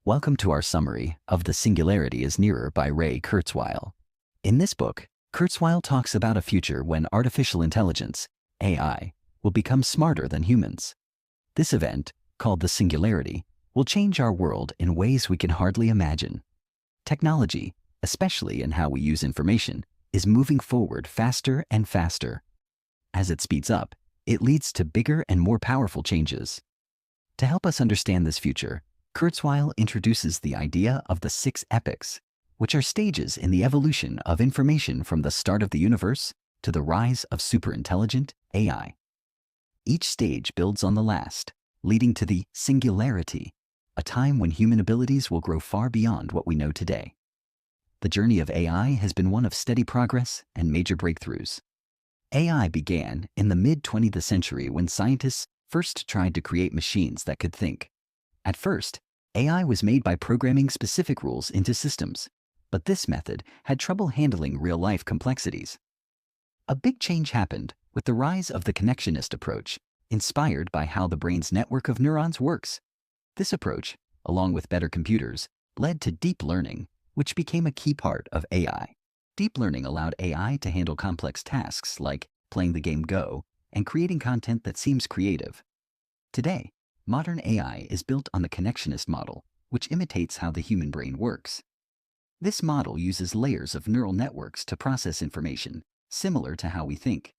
Welcome to our summary of The Singularity Is Nearer by Ray Kurzweil. In this book, Kurzweil talks about a future when artificial intelligence, AI, will become smarter than humans. This event, called the Singularity, will change our world in ways we can hardly imagine. Technology, especially in how we use information, is moving forward faster and faster. As it speeds up, it leads to bigger and more powerful changes. To help us understand this future, Kurzweil introduces the idea of the 6 epochs, which are stages in the evolution of information from the start of the universe to the rise of superintelligent AI. Each stage builds on the last, leading to the singularity, a time when human abilities will grow far beyond what we know today. The journey of AI has been one of steady progress and major breakthroughs. AI began in the mid-20th century when scientists first tried to create machines that could think. At first, AI was made by programming specific rules into systems, but this method had trouble handling real-life complexities. A big change happened with the rise of the connectionist approach, inspired by how the brain's network of neurons works. This approach, along with better computers, led to deep learning, which became a key part of AI. Deep learning allowed AI to handle complex tasks like playing the game Go and creating content that seems creative. Today, modern AI is built on the connectionist model, which imitates how the human brain works. This model uses layers of neural networks to process information, similar to how we think.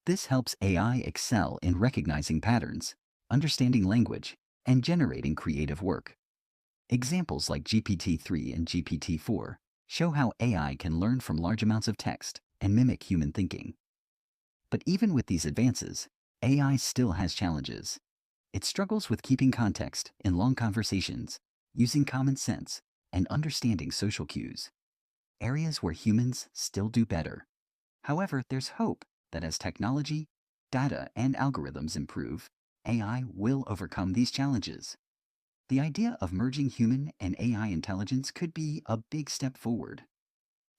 This helps AI excel in recognizing patterns, understanding language, and generating creative work. Examples like GPT-3 and GPT-4 show how AI can learn from large amounts of text and mimic human thinking. But even with these advances, AI still has challenges. It struggles with keeping context in long conversations, using common sense, and understanding social cues, areas where humans still do better. However, there's hope that as technology, data, and algorithms improve, AI will overcome these challenges. The idea of merging human and AI intelligence could be a big step forward.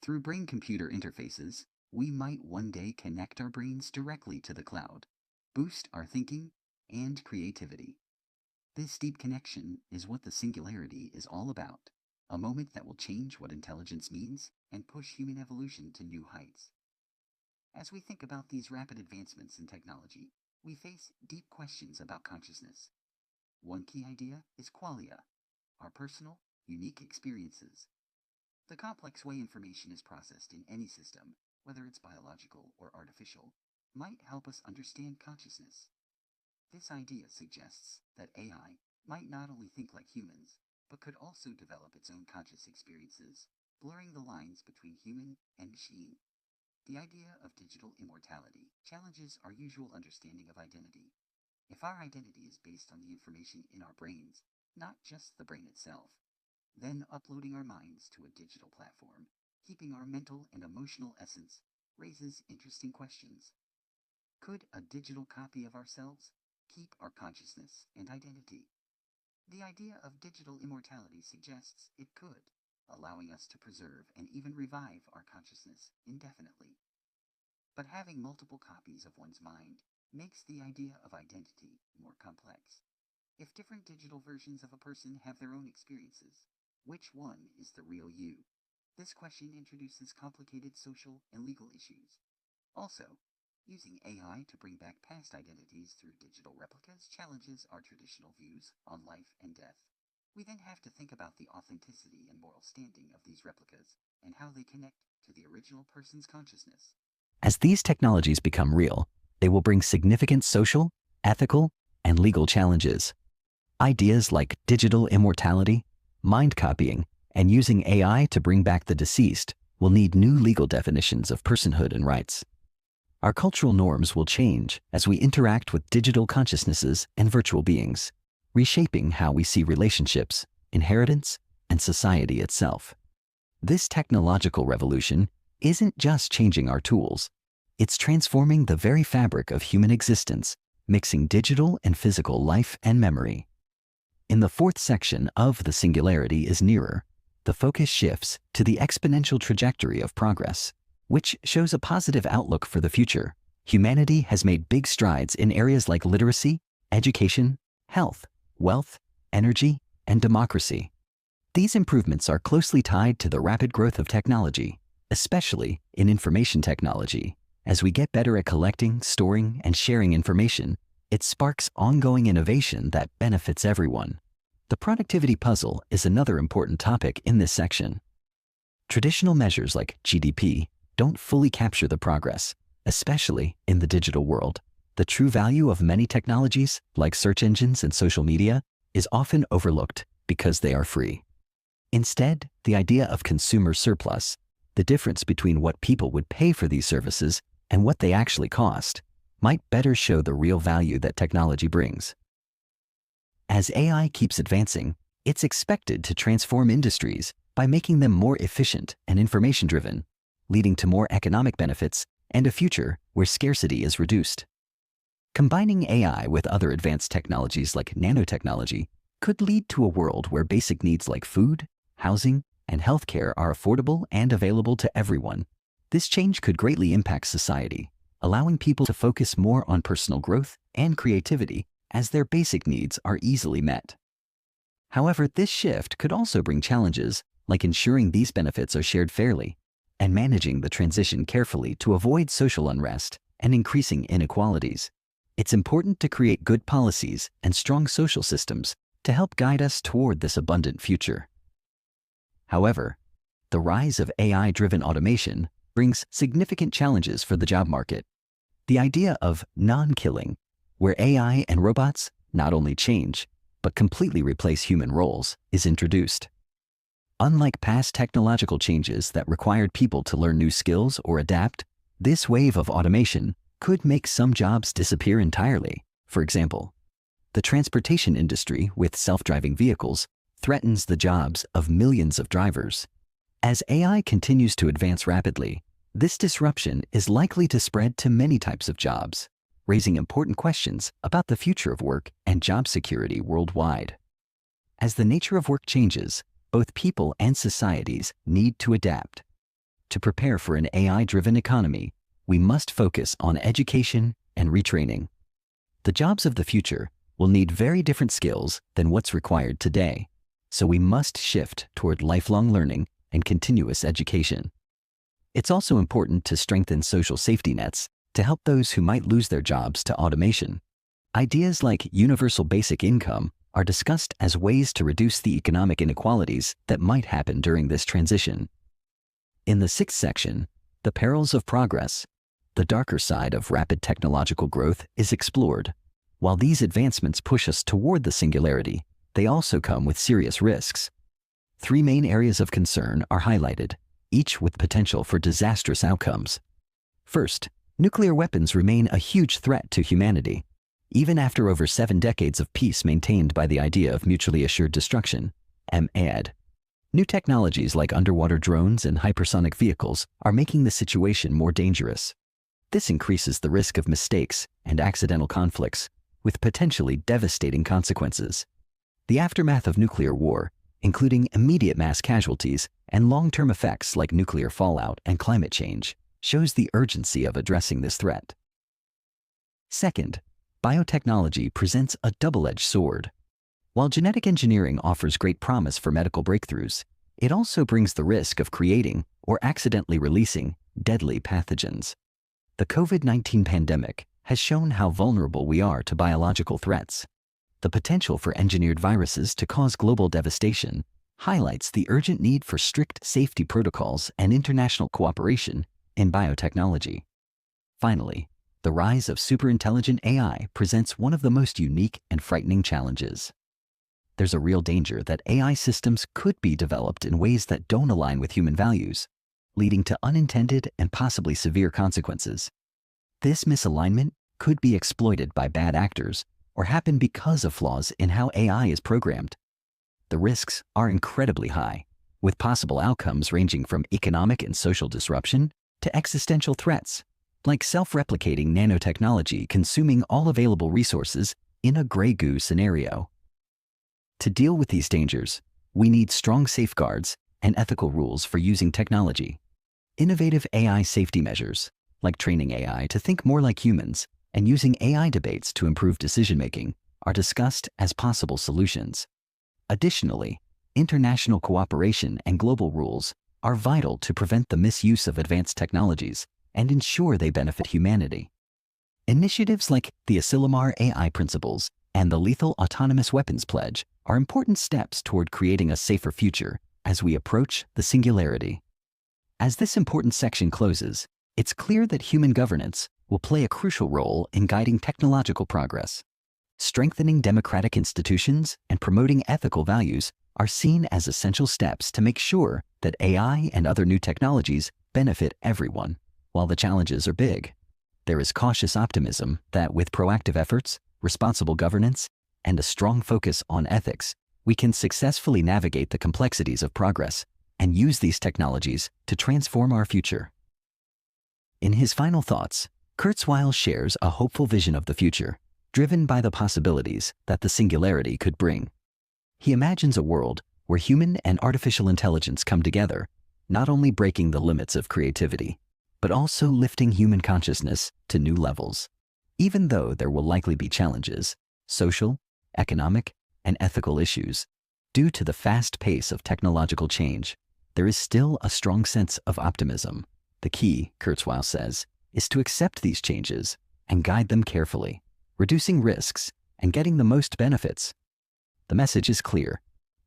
Through brain-computer interfaces, we might one day connect our brains directly to the cloud, boost our thinking and creativity. This deep connection is what the singularity is all about, a moment that will change what intelligence means and push human evolution to new heights. As we think about these rapid advancements in technology, we face deep questions about consciousness. One key idea is qualia, our personal, unique experiences. The complex way information is processed in any system, whether it's biological or artificial, might help us understand consciousness. This idea suggests that AI might not only think like humans, but could also develop its own conscious experiences, blurring the lines between human and machine. The idea of digital immortality challenges our usual understanding of identity. If our identity is based on the information in our brains, not just the brain itself, then uploading our minds to a digital platform, keeping our mental and emotional essence, raises interesting questions. Could a digital copy of ourselves keep our consciousness and identity? The idea of digital immortality suggests it could, allowing us to preserve and even revive our consciousness indefinitely. But having multiple copies of one's mind makes the idea of identity more complex. If different digital versions of a person have their own experiences, which one is the real you? This question introduces complicated social and legal issues. Also, using AI to bring back past identities through digital replicas challenges our traditional views on life and death. We then have to think about the authenticity and moral standing of these replicas and how they connect to the original person's consciousness. As these technologies become real, they will bring significant social, ethical, and legal challenges. Ideas like digital immortality, mind copying, and using AI to bring back the deceased will need new legal definitions of personhood and rights. Our cultural norms will change as we interact with digital consciousnesses and virtual beings, reshaping how we see relationships, inheritance, and society itself. This technological revolution isn't just changing our tools, it's transforming the very fabric of human existence, mixing digital and physical life and memory. In the 4th section of The Singularity Is Nearer, the focus shifts to the exponential trajectory of progress, which shows a positive outlook for the future. Humanity has made big strides in areas like literacy, education, health, wealth, energy, and democracy. These improvements are closely tied to the rapid growth of technology, especially in information technology. As we get better at collecting, storing, and sharing information, it sparks ongoing innovation that benefits everyone. The productivity puzzle is another important topic in this section. Traditional measures like GDP don't fully capture the progress, especially in the digital world. The true value of many technologies, like search engines and social media, is often overlooked because they are free. Instead, the idea of consumer surplus, the difference between what people would pay for these services and what they actually cost, might better show the real value that technology brings. As AI keeps advancing, it's expected to transform industries by making them more efficient and information-driven, leading to more economic benefits and a future where scarcity is reduced. Combining AI with other advanced technologies like nanotechnology could lead to a world where basic needs like food, housing, and healthcare are affordable and available to everyone. This change could greatly impact society, allowing people to focus more on personal growth and creativity as their basic needs are easily met. However, this shift could also bring challenges like ensuring these benefits are shared fairly and managing the transition carefully to avoid social unrest and increasing inequalities. It's important to create good policies and strong social systems to help guide us toward this abundant future. However, the rise of AI-driven automation brings significant challenges for the job market. The idea of non-killing, where AI and robots not only change, but completely replace human roles, is introduced. Unlike past technological changes that required people to learn new skills or adapt, this wave of automation could make some jobs disappear entirely. For example, the transportation industry with self-driving vehicles threatens the jobs of millions of drivers. As AI continues to advance rapidly, this disruption is likely to spread to many types of jobs, raising important questions about the future of work and job security worldwide. As the nature of work changes, both people and societies need to adapt. To prepare for an AI-driven economy, we must focus on education and retraining. The jobs of the future will need very different skills than what's required today, so we must shift toward lifelong learning and continuous education. It's also important to strengthen social safety nets to help those who might lose their jobs to automation. Ideas like universal basic income are discussed as ways to reduce the economic inequalities that might happen during this transition. In the sixth section, the perils of progress, the darker side of rapid technological growth is explored. While these advancements push us toward the singularity, they also come with serious risks. Three main areas of concern are highlighted, each with potential for disastrous outcomes. First, nuclear weapons remain a huge threat to humanity, even after over 7 decades of peace maintained by the idea of mutually assured destruction, MAD. New technologies like underwater drones and hypersonic vehicles are making the situation more dangerous. This increases the risk of mistakes and accidental conflicts, with potentially devastating consequences. The aftermath of nuclear war, including immediate mass casualties and long-term effects like nuclear fallout and climate change, shows the urgency of addressing this threat. Second, biotechnology presents a double-edged sword. While genetic engineering offers great promise for medical breakthroughs, it also brings the risk of creating or accidentally releasing deadly pathogens. The COVID-19 pandemic has shown how vulnerable we are to biological threats. The potential for engineered viruses to cause global devastation highlights the urgent need for strict safety protocols and international cooperation in biotechnology. Finally, the rise of superintelligent AI presents one of the most unique and frightening challenges. There's a real danger that AI systems could be developed in ways that don't align with human values, leading to unintended and possibly severe consequences. This misalignment could be exploited by bad actors or happen because of flaws in how AI is programmed. The risks are incredibly high, with possible outcomes ranging from economic and social disruption to existential threats, like self-replicating nanotechnology consuming all available resources in a gray goo scenario. To deal with these dangers, we need strong safeguards and ethical rules for using technology. Innovative AI safety measures, like training AI to think more like humans and using AI debates to improve decision-making, are discussed as possible solutions. Additionally, international cooperation and global rules are vital to prevent the misuse of advanced technologies and ensure they benefit humanity. Initiatives like the Asilomar AI Principles and the Lethal Autonomous Weapons Pledge are important steps toward creating a safer future as we approach the singularity. As this important section closes, it's clear that human governance will play a crucial role in guiding technological progress. Strengthening democratic institutions and promoting ethical values are seen as essential steps to make sure that AI and other new technologies benefit everyone. While the challenges are big, there is cautious optimism that with proactive efforts, responsible governance, and a strong focus on ethics, we can successfully navigate the complexities of progress and use these technologies to transform our future. In his final thoughts, Kurzweil shares a hopeful vision of the future, driven by the possibilities that the singularity could bring. He imagines a world where human and artificial intelligence come together, not only breaking the limits of creativity, but also lifting human consciousness to new levels. Even though there will likely be challenges, social, economic, and ethical issues, due to the fast pace of technological change, there is still a strong sense of optimism. The key, Kurzweil says, is to accept these changes and guide them carefully, reducing risks and getting the most benefits. The message is clear.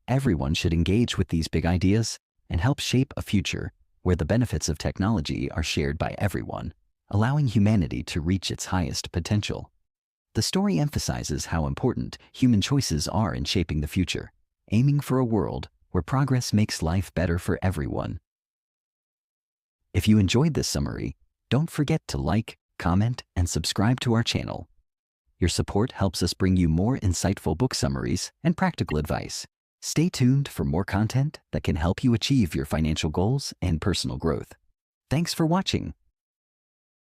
Everyone should engage with these big ideas and help shape a future where the benefits of technology are shared by everyone, allowing humanity to reach its highest potential. The story emphasizes how important human choices are in shaping the future, aiming for a world where progress makes life better for everyone. If you enjoyed this summary, don't forget to like, comment, and subscribe to our channel. Your support helps us bring you more insightful book summaries and practical advice. Stay tuned for more content that can help you achieve your financial goals and personal growth. Thanks for watching.